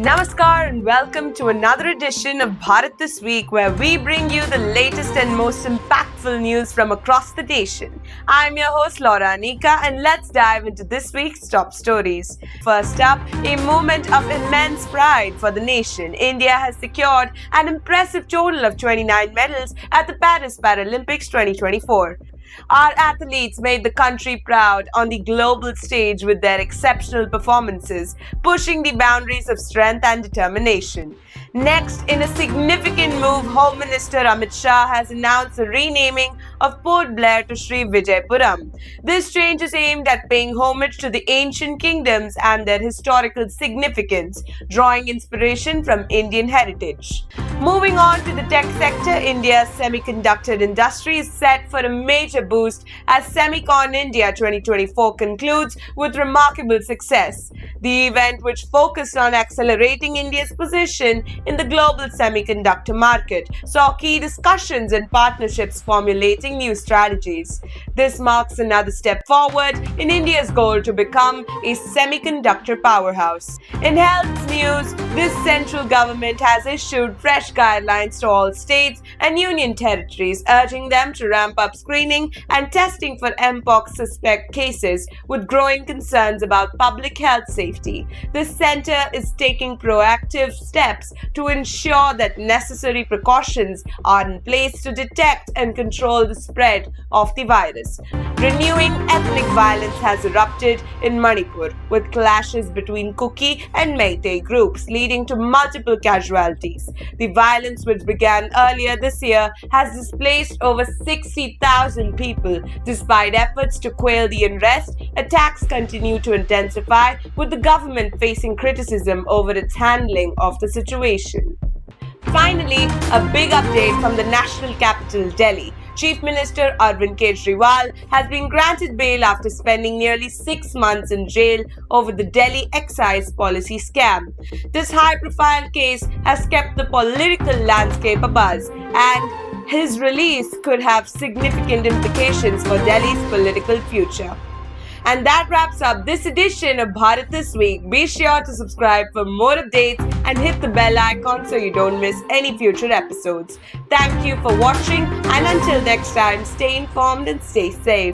Namaskar and welcome to another edition of Bharat This Week, where we bring you the latest and most impactful news from across the nation. I'm your host Laura Anika, and let's dive into this week's top stories. First up, a moment of immense pride for the nation. India has secured an impressive total of 29 medals at the Paris Paralympics 2024. Our athletes made the country proud on the global stage with their exceptional performances, pushing the boundaries of strength and determination. Next, in a significant move, Home Minister Amit Shah has announced the renaming of Port Blair to Sri Vijayapuram. This change is aimed at paying homage to the ancient kingdoms and their historical significance, drawing inspiration from Indian heritage. Moving on to the tech sector, India's semiconductor industry is set for a major boost as Semicon India 2024 concludes with remarkable success. The event, which focused on accelerating India's position in the global semiconductor market, saw key discussions and partnerships formulating new strategies. This marks another step forward in India's goal to become a semiconductor powerhouse. In health news, this central government has issued fresh guidelines to all states and union territories, urging them to ramp up screening and testing for Mpox suspect cases, with growing concerns about public health safety. The center is taking proactive steps to ensure that necessary precautions are in place to detect and control the spread of the virus. Renewing ethnic violence has erupted in Manipur, with clashes between Kuki and Meitei groups leading to multiple casualties. The violence, which began earlier this year, has displaced over 60,000 people. Despite efforts to quell the unrest, attacks continue to intensify, with the government facing criticism over its handling of the situation. Finally, a big update from the national capital, Delhi. Chief Minister Arvind Kejriwal has been granted bail after spending nearly 6 months in jail over the Delhi excise policy scam. This high-profile case has kept the political landscape abuzz, and his release could have significant implications for Delhi's political future. And that wraps up this edition of Bharat This Week. Be sure to subscribe for more updates and hit the bell icon so you don't miss any future episodes. Thank you for watching, and until next time, stay informed and stay safe.